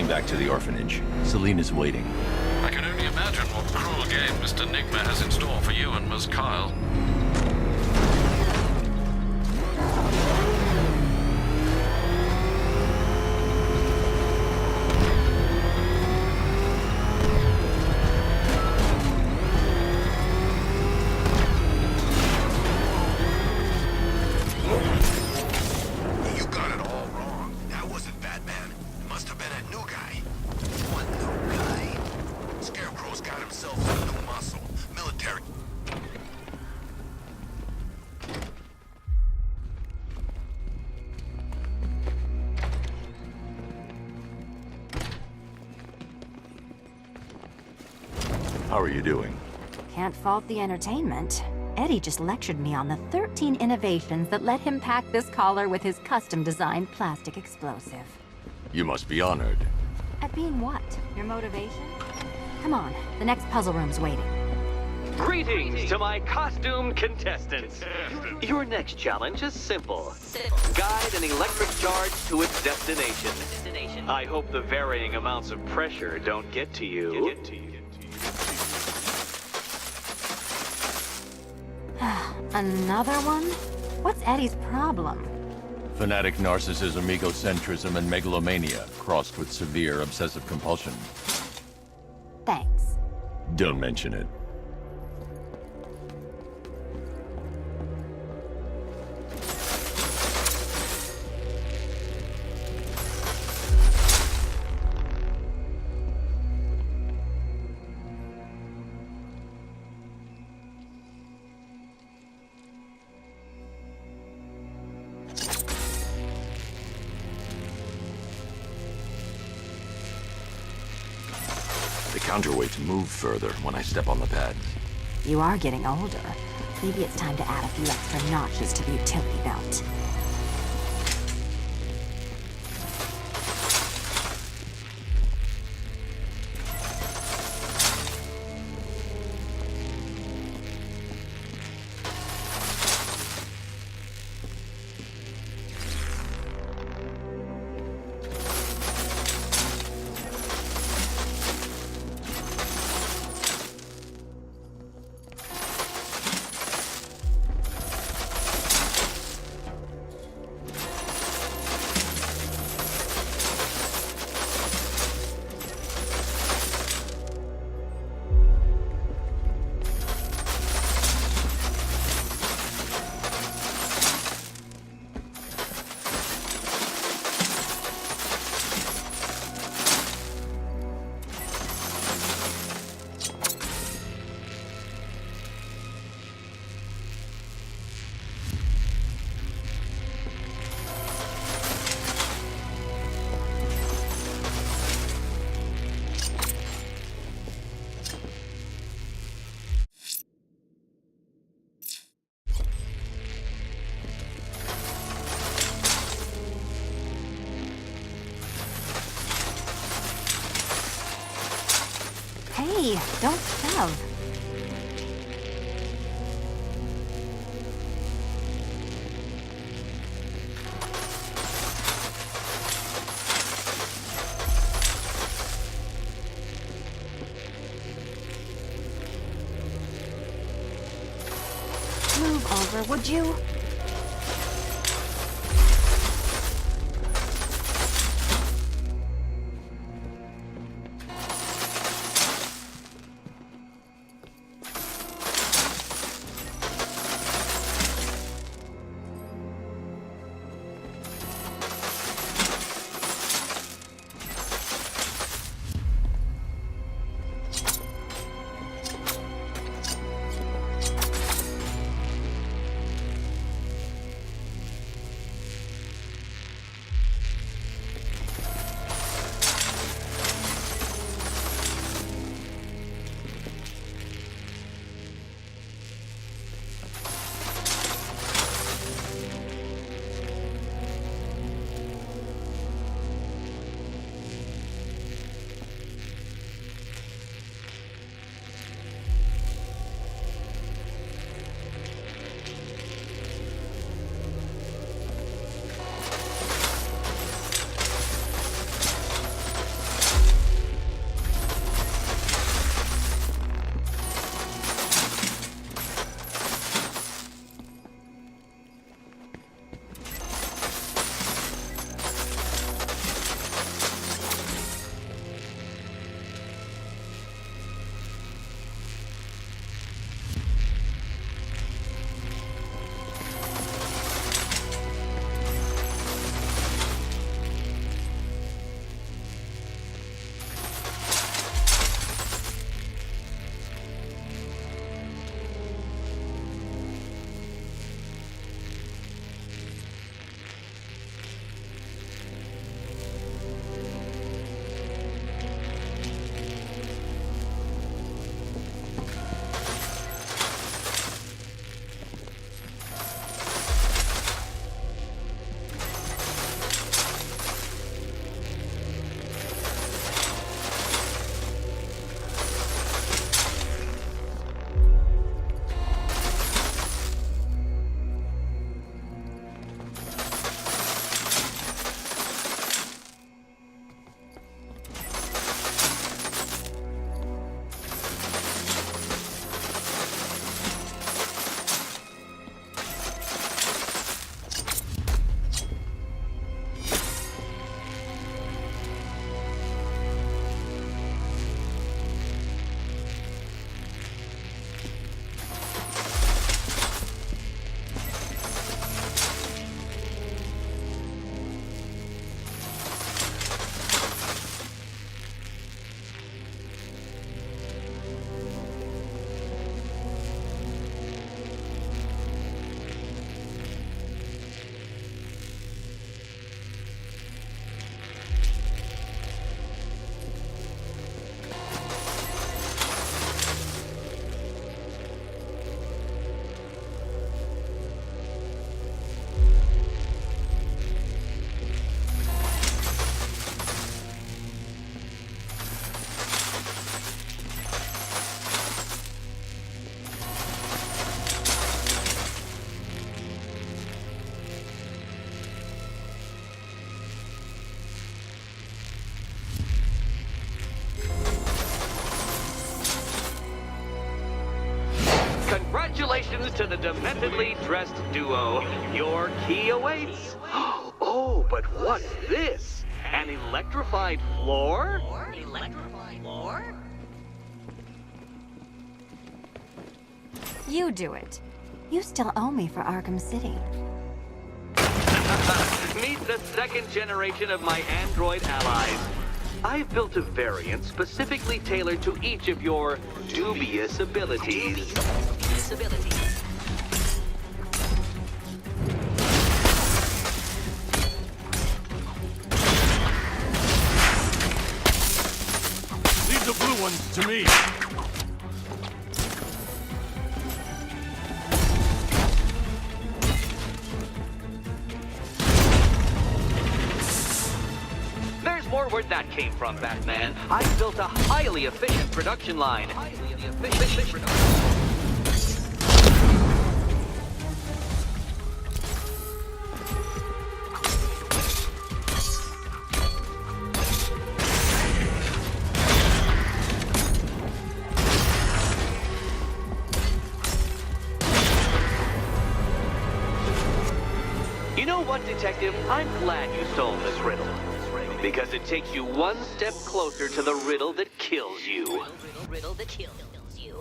back to the orphanage. Celine is waiting. I can only imagine what cruel game Mr. Nigma has in store for you and Ms. Kyle. How are you doing? Can't fault the entertainment. Eddie just lectured me on the 13 innovations that let him pack this collar with his custom-designed plastic explosive. You must be honored. At being what? Your motivation? Come on, the next puzzle room's waiting. Greetings to my costumed contestants. Your next challenge is simple. Guide an electric charge to its destination. I hope the varying amounts of pressure don't get to you. Another one? What's Eddie's problem? Fanatic narcissism, egocentrism, and megalomania, crossed with severe obsessive compulsion. Thanks. Don't mention it. The counterweights move further when I step on the pads. You are getting older. Maybe it's time to add a few extra notches to the utility belt. Hey, don't shove. Move over, would you? to the dementedly dressed duo. Your key awaits. Oh, but what's this? An electrified floor? Electrified floor? You do it. You still owe me for Arkham City. Meet the second generation of my android allies. I've built a variant specifically tailored to each of your dubious abilities. Disabilities. Leave the blue ones to me. There's more where that came from, Batman. I've built a highly efficient production line. You know what, Detective? I'm glad you solved this riddle. Because it takes you one step closer to the riddle that kills you. Riddle that kills you.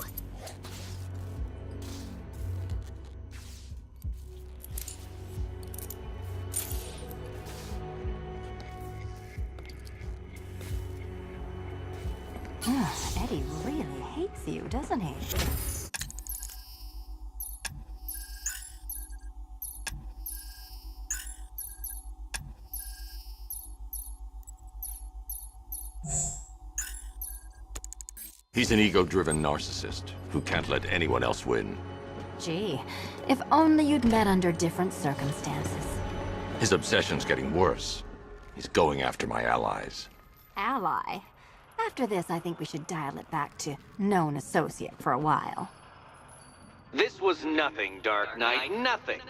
Eddie really hates you, doesn't he? He's an ego-driven narcissist who can't let anyone else win. Gee, if only you'd met under different circumstances. His obsession's getting worse. He's going after my allies. Ally. After this, I think we should dial it back to known associate for a while. This was nothing, Dark Knight, nothing.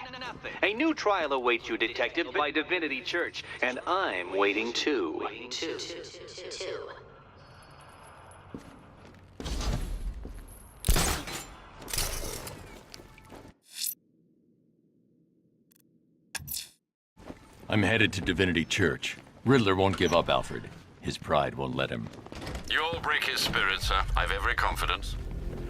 A new trial awaits you, Detective, by Divinity Church, and I'm waiting too. I'm headed to Divinity Church. Riddler won't give up, Alfred. His pride won't let him. You'll break his spirit, sir. I've every confidence.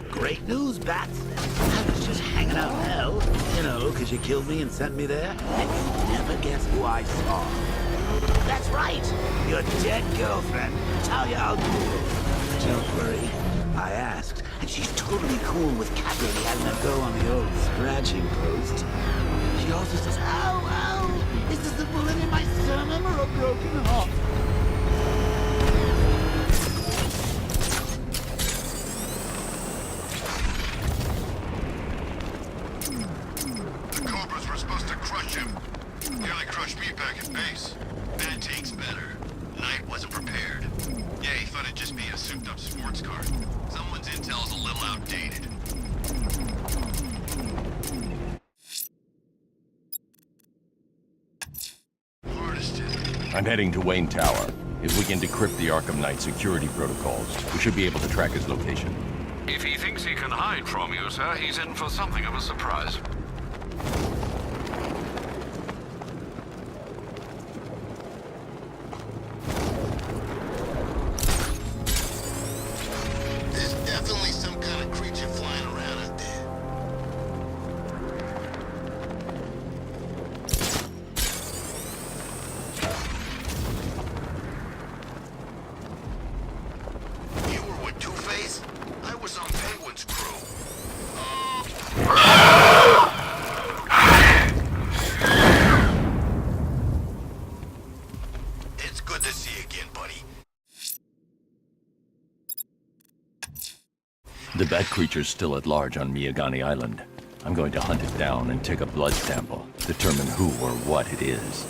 Great news, Bats. I was just hanging out in hell, you know, because you killed me and sent me there, and you never guess who I saw. That's right, your dead girlfriend, Talia al Ghul. Don't worry, I asked, and she's totally cool with Catlady having a go on the old scratching post. She also says, ow, ow, is this a bullet in my sternum or a broken heart? Cobras were supposed to crush him. Nearly crushed me back at base. That takes better. Knight wasn't prepared. Yeah, he thought it'd just be a souped-up sports car. Someone's intel's a little outdated. Hardest hit. I'm heading to Wayne Tower. If we can decrypt the Arkham Knight security protocols, we should be able to track his location. If he thinks he can hide from you, sir, he's in for something of a surprise. There's definitely some kind of creature flying around out there. You were with Two-Face? I was on Penguin's crew. It's good to see you again, buddy. The bat creature's still at large on Miyagani Island. I'm going to hunt it down and take a blood sample, determine who or what it is.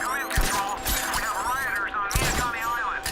Command Control, we have rioters on Miyagami Island.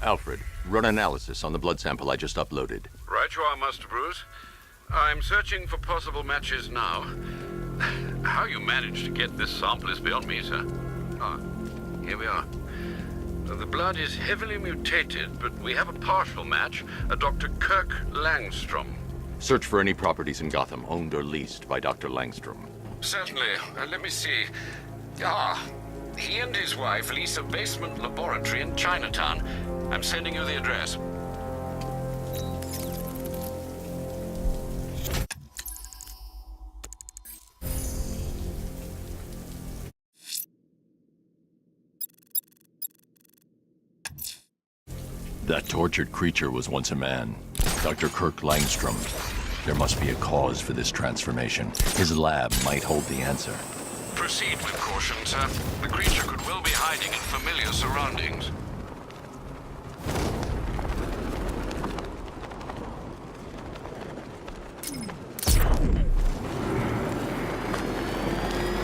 Alfred, run analysis on the blood sample I just uploaded. Right you are, Master Bruce. I'm searching for possible matches now. How you managed to get this sample is beyond me, sir. Ah, here we are. The blood is heavily mutated, but we have a partial match, a Dr. Kirk Langstrom. Search for any properties in Gotham owned or leased by Dr. Langstrom. Certainly. Let me see. Ah, he and his wife lease a basement laboratory in Chinatown. I'm sending you the address. That tortured creature was once a man. Dr. Kirk Langstrom. There must be a cause for this transformation. His lab might hold the answer. Proceed with caution, sir. The creature could well be hiding in familiar surroundings.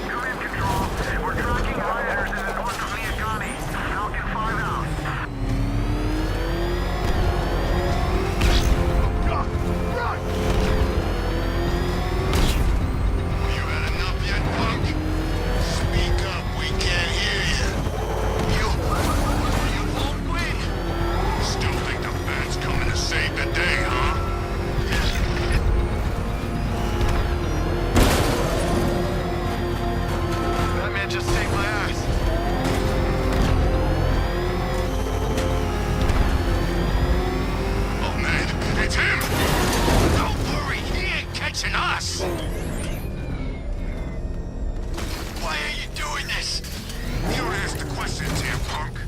You're in control. We're tracking rioters in the north of Miyagani. Falcon 5 out. You had enough yet, punk? Speak up, we can't hear you. You won't win. Still think the bat's coming to save the day, huh? That man just saved my ass. Oh man, it's him! Don't worry, he ain't catching us! Why are you doing this? You don't ask the questions here, punk.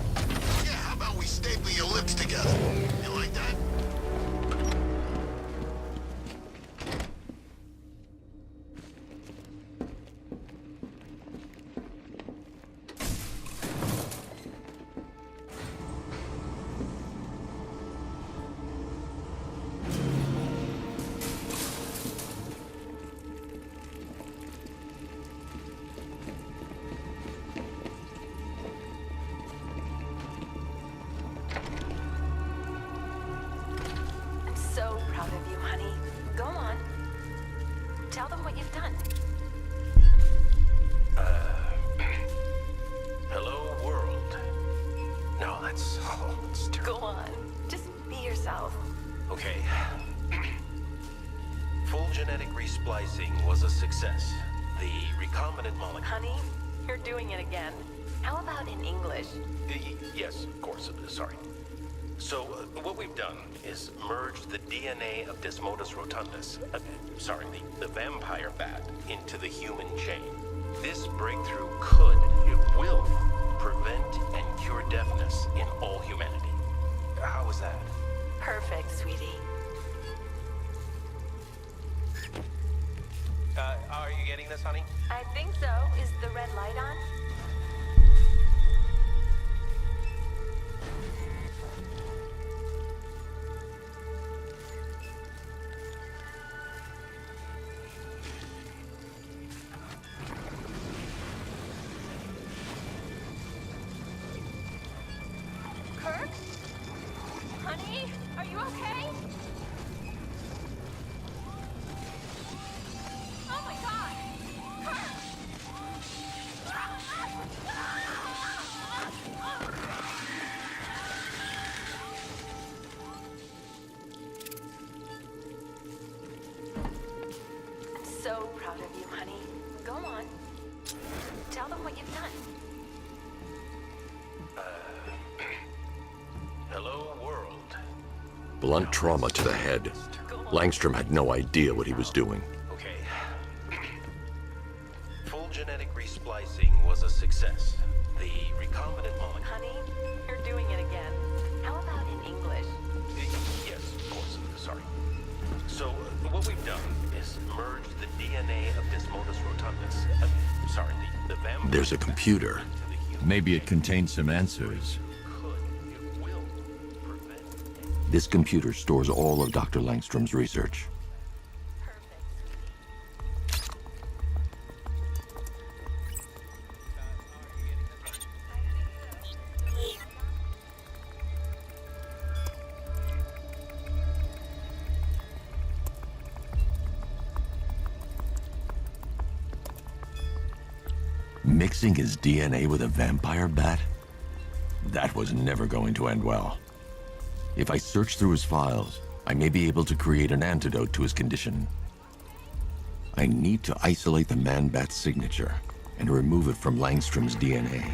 Yeah, how about we staple your lips together? You like that? I'm so proud of you, honey. Go on. Tell them what you've done. Hello, world. No, that's terrible. Go on. Just be yourself. Okay. Full genetic resplicing was a success. The recombinant molecule... Honey, you're doing it again. How about in English? Yes, of course. Sorry. So, what we've done is merged the DNA of Desmodus rotundus, the vampire bat, into the human chain. This breakthrough it will, prevent and cure deafness in all humanity. How was that? Perfect, sweetie. Are you getting this, honey? I think so. Is the red light on? Kirk? Honey, are you okay? Oh my god! Kirk! I'm so proud of you, honey. Go on. Tell them what you've done. Hello, world. Blunt trauma to the head. Langstrom had no idea what he was doing. Okay. Full genetic resplicing was a success. The recombinant molecule... Honey, you're doing it again. How about in English? Yes, of course. Sorry. So, what we've done is merged the DNA of Desmodus rotundus. The vampire... There's a computer. Maybe it contains some answers. It will prevent... This computer stores all of Dr. Langstrom's research. Mixing his DNA with a vampire bat? That was never going to end well. If I search through his files, I may be able to create an antidote to his condition. I need to isolate the man-bat signature and remove it from Langstrom's DNA.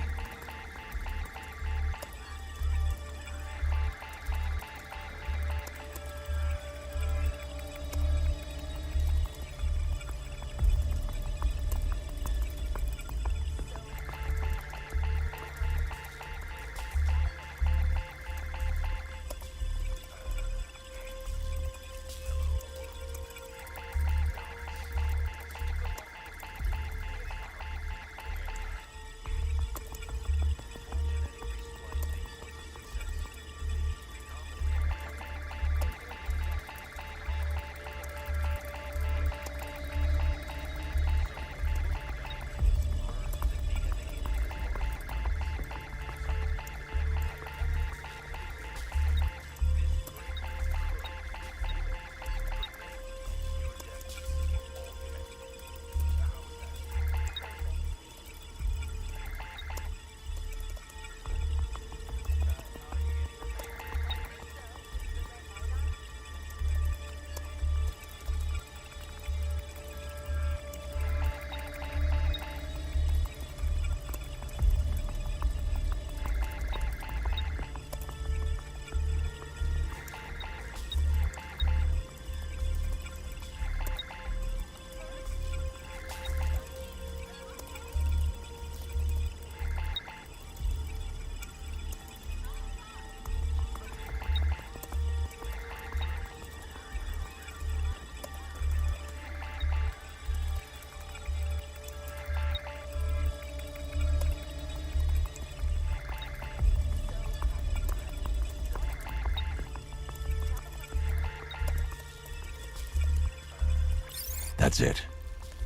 That's it.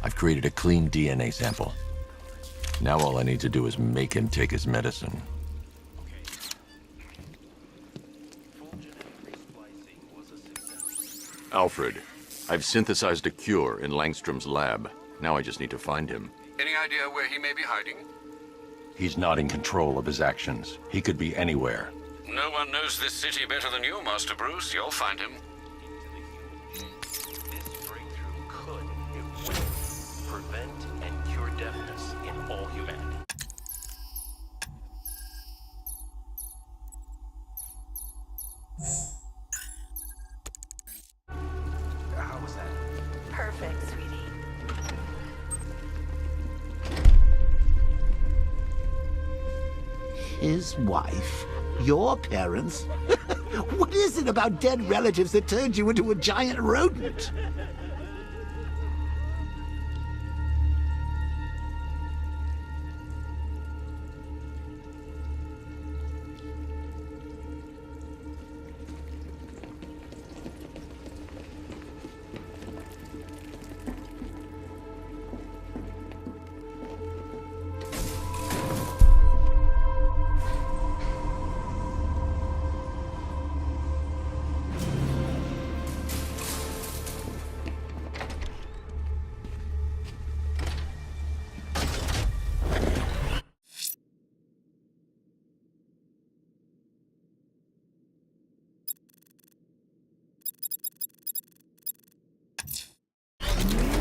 I've created a clean DNA sample. Now all I need to do is make him take his medicine. Alfred, I've synthesized a cure in Langstrom's lab. Now I just need to find him. Any idea where he may be hiding? He's not in control of his actions. He could be anywhere. No one knows this city better than you, Master Bruce. You'll find him. This breakthrough could, it will, prevent and cure deafness in all humanity. How was that? Perfect, sweetie. His wife? Your parents? What is it about dead relatives that turned you into a giant rodent?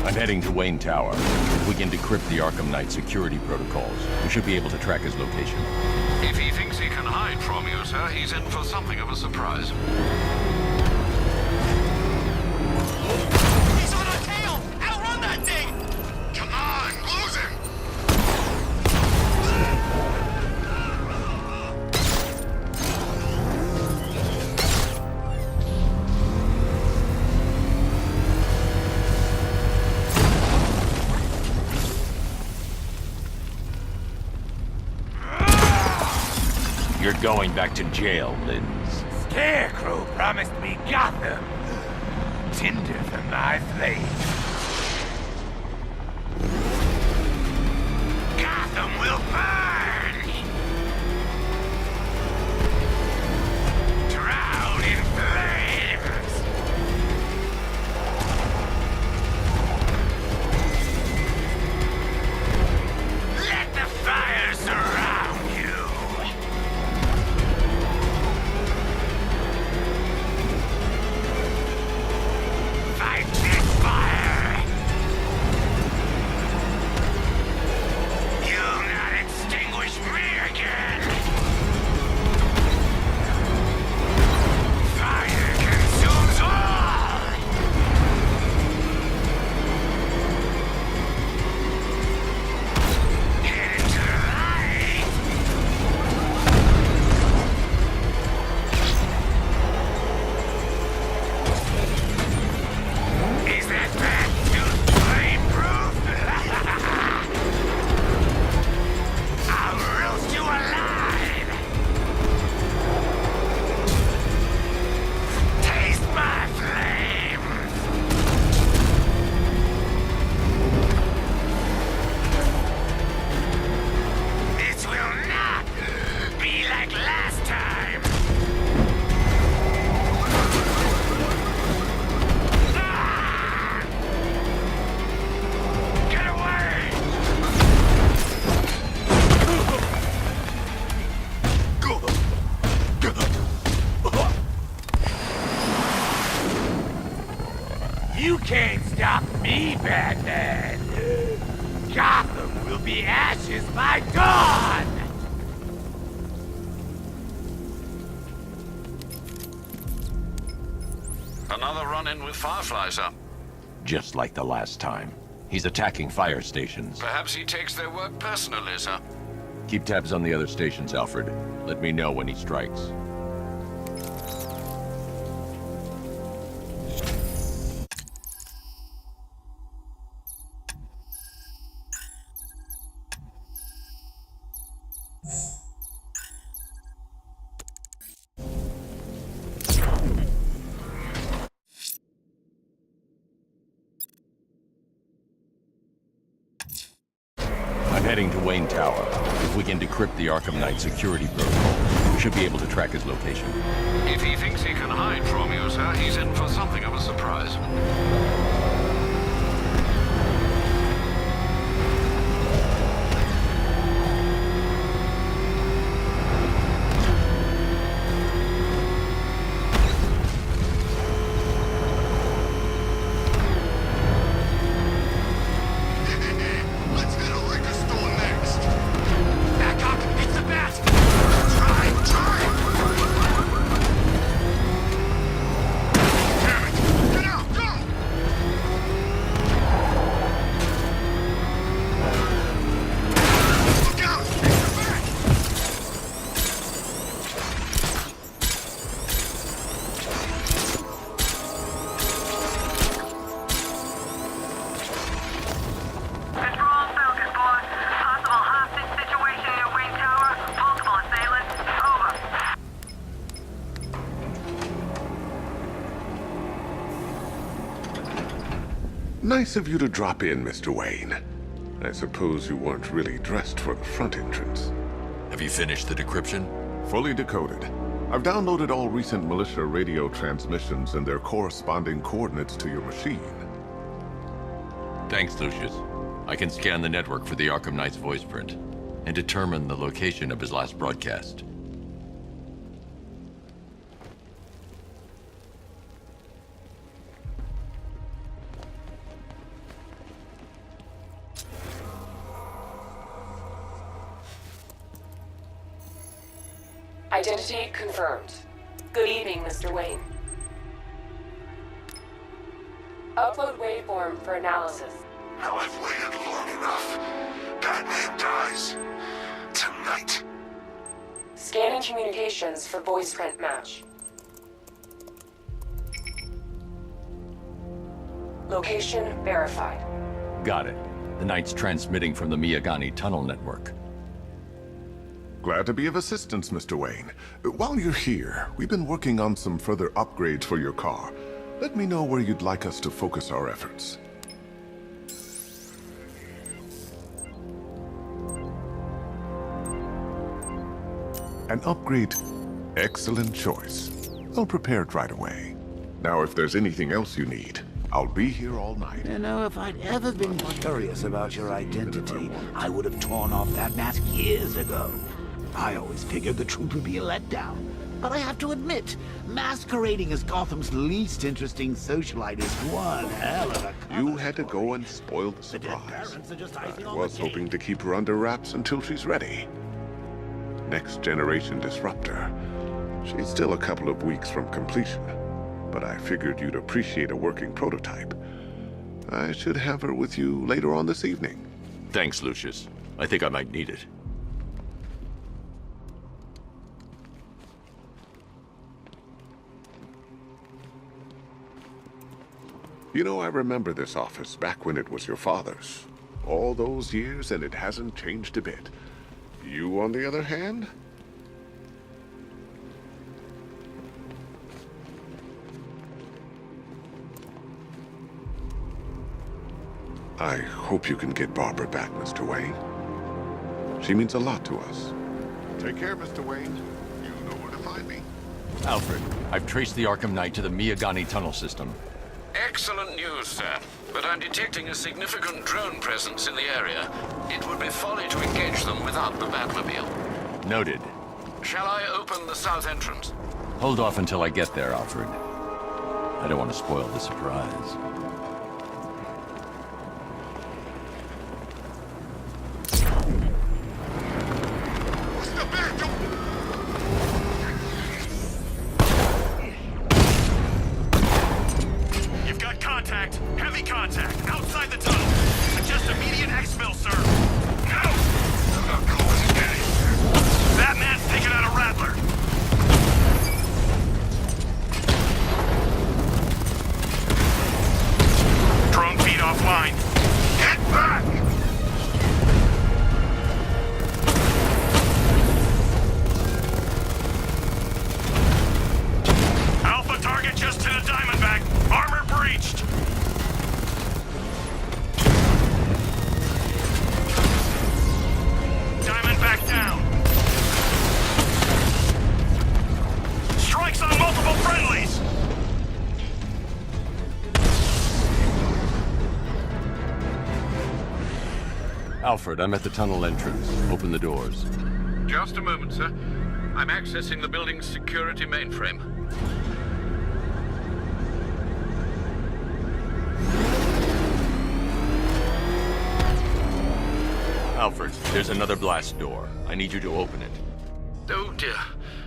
I'm heading to Wayne Tower. If we can decrypt the Arkham Knight security protocols, we should be able to track his location. If he thinks he can hide from you, sir, he's in for something of a surprise. He's on our tail! Outrun that thing! Come on, lose him! You're going back to jail, Linz. Scarecrow promised me Gotham. Tinder for my flame. Gotham will burn! Drown in flames! Let the You can't stop me, Batman! Gotham will be ashes by dawn! Another run-in with Firefly, sir. Just like the last time. He's attacking fire stations. Perhaps he takes their work personally, sir. Keep tabs on the other stations, Alfred. Let me know when he strikes. I'm heading to Wayne Tower. If we can decrypt the Arkham Knight security protocol, we should be able to track his location. If he thinks he can hide from you, sir, he's in for something of a surprise. Let's hit a liquor store next. Back up! It's the bat! Try! Damn it! Get out! Go! Look out! It's the bat! Control Falcon, boss. Possible hostage situation near Wayne Tower. Multiple assailants. Over. Nice of you to drop in, Mr. Wayne. I suppose you weren't really dressed for the front entrance. Have you finished the decryption? Fully decoded. I've downloaded all recent militia radio transmissions and their corresponding coordinates to your machine. Thanks, Lucius. I can scan the network for the Arkham Knight's voice print and determine the location of his last broadcast. Identity confirmed. Good evening, Mr. Wayne. Upload waveform for analysis. Now I've waited long enough. Batman dies. Tonight. Scanning communications for voice print match. Location verified. Got it. The Knight's transmitting from the Miyagani tunnel network. Glad to be of assistance, Mr. Wayne. While you're here, we've been working on some further upgrades for your car. Let me know where you'd like us to focus our efforts. An upgrade? Excellent choice. I'll prepare it right away. Now, if there's anything else you need, I'll be here all night. You know, if I'd ever been curious about your identity, I would have torn off that mask years ago. I always figured the truth would be a letdown. But I have to admit, masquerading as Gotham's least interesting socialite is one hell of a cover You had to go story. and spoil the The dead surprise. parents are just icing I on the was cake. hoping to keep her under wraps until she's ready. Next generation disruptor. She's still a couple of weeks from completion, but I figured you'd appreciate a working prototype. I should have her with you later on this evening. Thanks, Lucius. I think I might need it. You know, I remember this office back when it was your father's. All those years and it hasn't changed a bit. You, on the other hand? I hope you can get Barbara back, Mr. Wayne. She means a lot to us. Take care, Mr. Wayne. You know where to find me. Alfred, I've traced the Arkham Knight to the Miyagani tunnel system. Excellent news, sir. But I'm detecting a significant drone presence in the area. It would be folly to engage them without the Batmobile. Noted. Shall I open the south entrance? Hold off until I get there, Alfred. I don't want to spoil the surprise. You've got contact. Heavy contact. Outside the tunnel. Suggest immediate exfil, sir. No! Batman's taking out a Rattler. Drone feed offline. Get back! Alpha target just to the Diamondback. Armor breached. Diamondback down. Strikes on multiple friendlies. Alfred, I'm at the tunnel entrance. Open the doors. Just a moment, sir. I'm accessing the building's security mainframe. Alfred, there's another blast door. I need you to open it. Oh dear.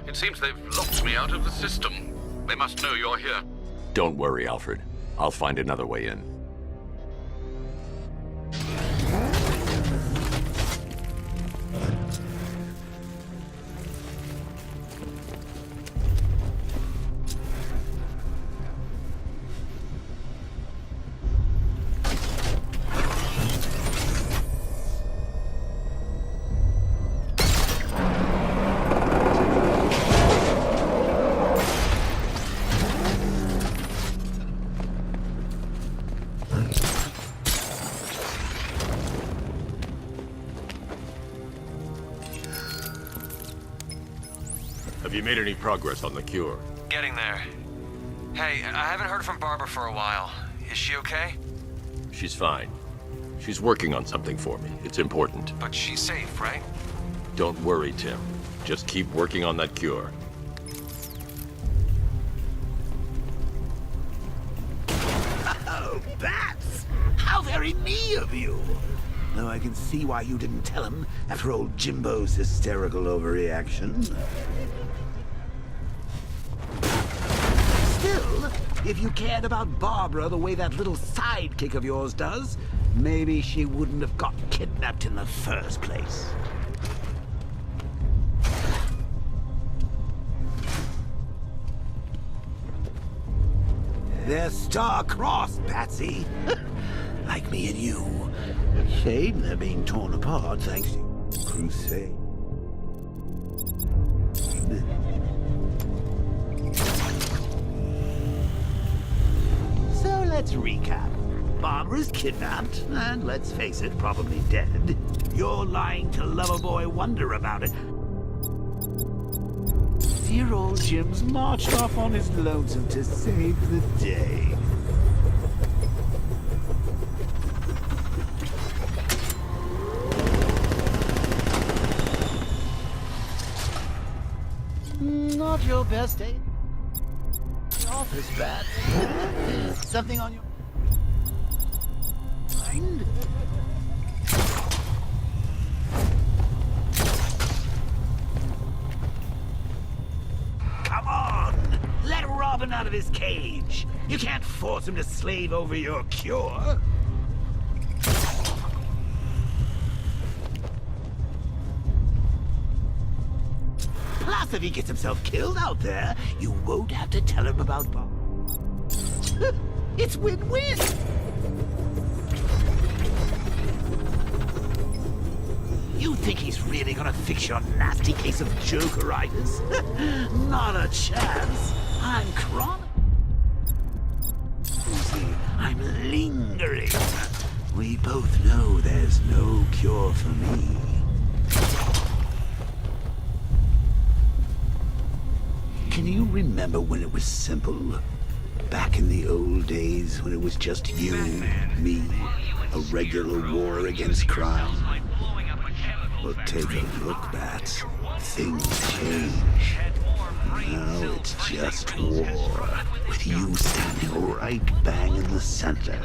It seems they've locked me out of the system. They must know you're here. Don't worry, Alfred. I'll find another way in. Have you made any progress on the cure? Getting there. Hey, I haven't heard from Barbara for a while. Is she okay? She's fine. She's working on something for me. It's important. But she's safe, right? Don't worry, Tim. Just keep working on that cure. Oh, bats! How very me of you! Though I can see why you didn't tell him after old Jimbo's hysterical overreaction. Still, if you cared about Barbara the way that little sidekick of yours does, maybe she wouldn't have got kidnapped in the first place. They're star-crossed, Patsy. Like me and you. Shame they're being torn apart thanks to Crusade. So let's recap. Barbara's kidnapped, and let's face it, probably dead. You're lying to Loverboy Wonder about it. Dear old Jim's marched off on his lonesome to save the day. Not your best day. Office bat. Something on your mind? Come on! Let Robin out of his cage. You can't force him to slave over your cure. Plus, if he gets himself killed out there, you won't have to tell him about Bob. It's win-win! You think he's really gonna fix your nasty case of Jokeritis? Not a chance. I'm chronic. You see, I'm lingering. We both know there's no cure for me. Can you remember when it was simple? Back in the old days when it was just you, me, a regular war against crime? Well, take a look, Bats. Things change. Oh, it's just war, with you standing right bang in the center.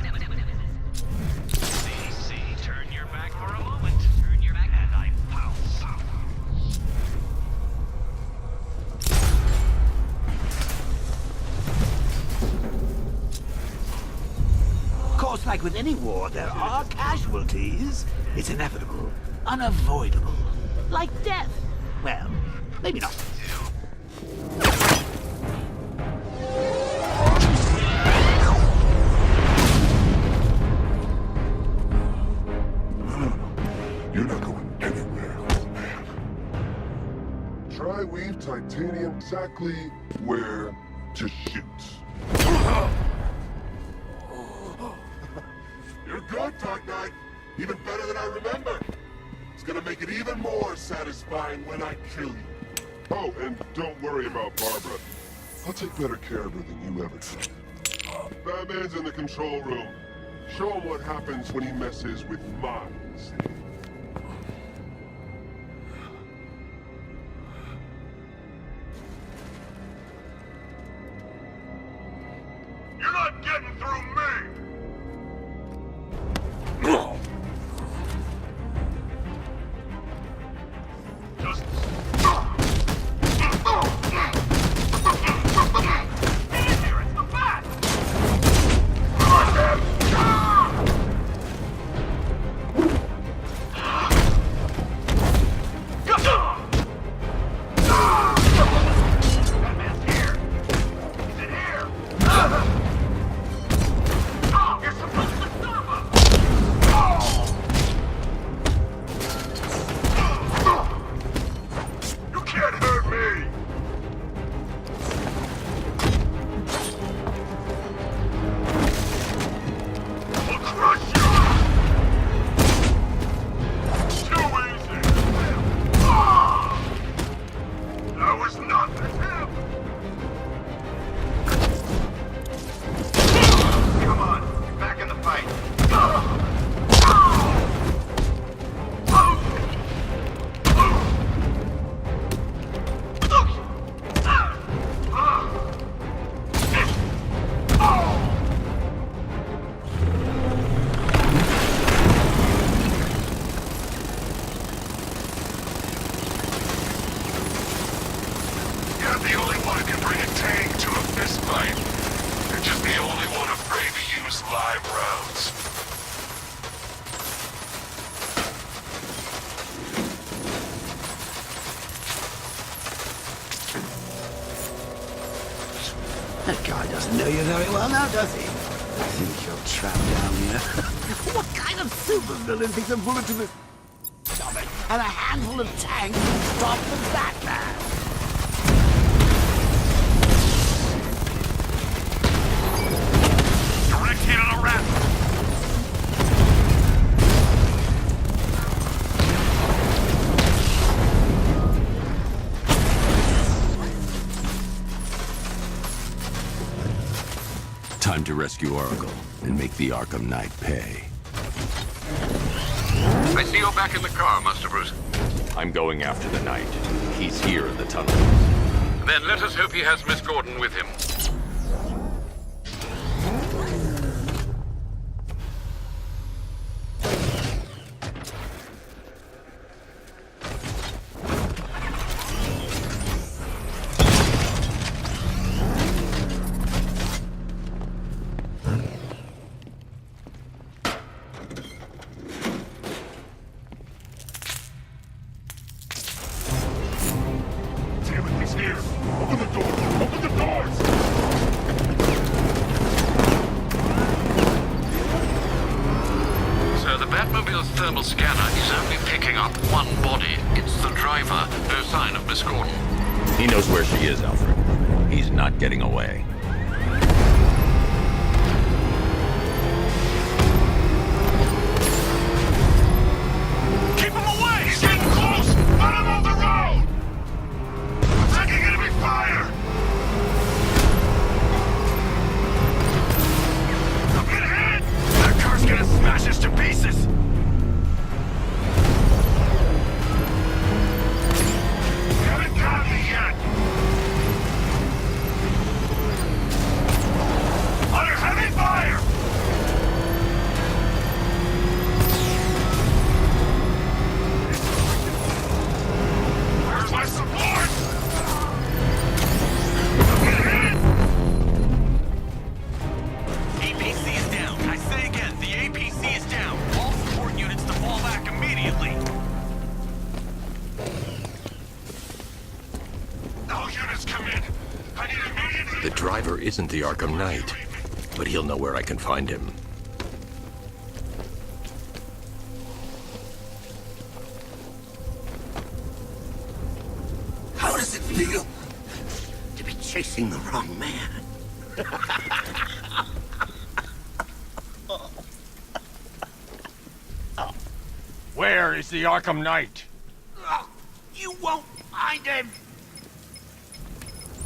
Turn your back for a moment. Turn your back and I pounce. Of course, like with any war, there are casualties. It's inevitable, unavoidable. Like death. Well, maybe not. You're not going anywhere, old man. Tri-weave titanium exactly where to shoot. You're good, Dark Knight. Even better than I remember. It's gonna make it even more satisfying when I kill you. Oh, and don't worry about Barbara. I'll take better care of her than you ever did. Batman's in the control room. Show him what happens when he messes with minds. You're not getting through me! Just... Easier, it's the bat! Batman's here! He's in here! You're supposed to stop him! You can't hurt me! I'll crush you! Too easy! That was nothing! Come on, get back in the fight. You're the only one who can bring a tank to a fist fight. You're just the only one afraid to use live rounds. That guy doesn't know you very well now, does he? I think you're trapped down here. What kind of supervillain thinks a bullet to the stomach and a handful of tanks stop the Batman? Direct hit on a rat. Time to rescue Oracle and make the Arkham Knight pay. I see you're back in the car, Master Bruce. I'm going after the Knight. He's here in the tunnel. Then let us hope he has Miss Gordon with him. Damn it, he's here! Open the door! Open the doors! So the Batmobile's thermal scanner is only picking up one body. It's the driver. No sign of Miss Gordon. He knows where she is, Alfred. He's not getting away. Keep him away! He's getting close! Let him off the road! Attacking enemy fire! I'm getting hit! That car's gonna smash us to pieces! Haven't got me yet! isn't the Arkham Knight, but he'll know where I can find him. How does it feel to be chasing the wrong man? Where is the Arkham Knight? You won't find him!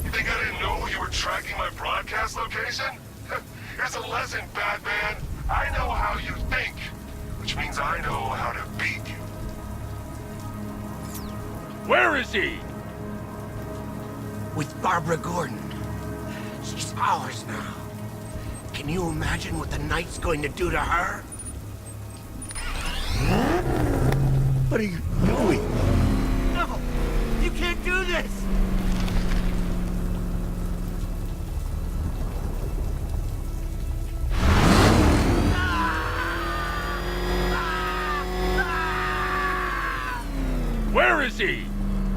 You think I didn't know you were tracking my broadcast location? Here's a lesson, Batman. I know how you think, which means I know how to beat you. Where is he? With Barbara Gordon. She's ours now. Can you imagine what the Knight's going to do to her? What are you doing? No! You can't do this! Where is he?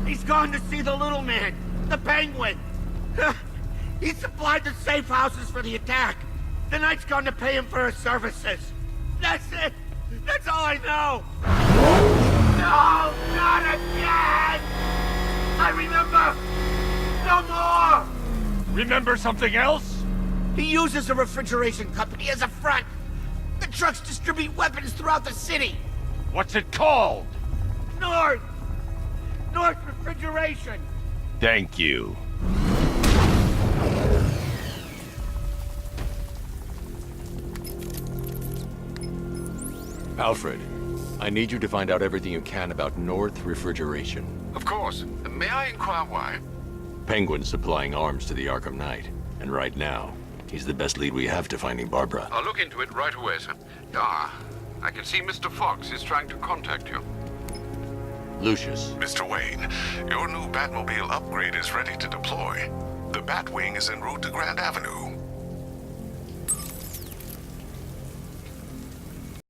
He's gone to see the little man, the Penguin. He supplied the safe houses for the attack. The Knight's gone to pay him for his services. That's it. That's all I know. No, not again. I remember. No more. Remember something else? He uses a refrigeration company as a front. The trucks distribute weapons throughout the city. What's it called? North Refrigeration. Thank you. Alfred, I need you to find out everything you can about North Refrigeration. Of course. May I inquire why? Penguin's supplying arms to the Arkham Knight, and right now, he's the best lead we have to finding Barbara. I'll look into it right away, sir. Ah, I can see Mr. Fox is trying to contact you. Lucius. Mr. Wayne, your new Batmobile upgrade is ready to deploy. The Batwing is en route to Grand Avenue.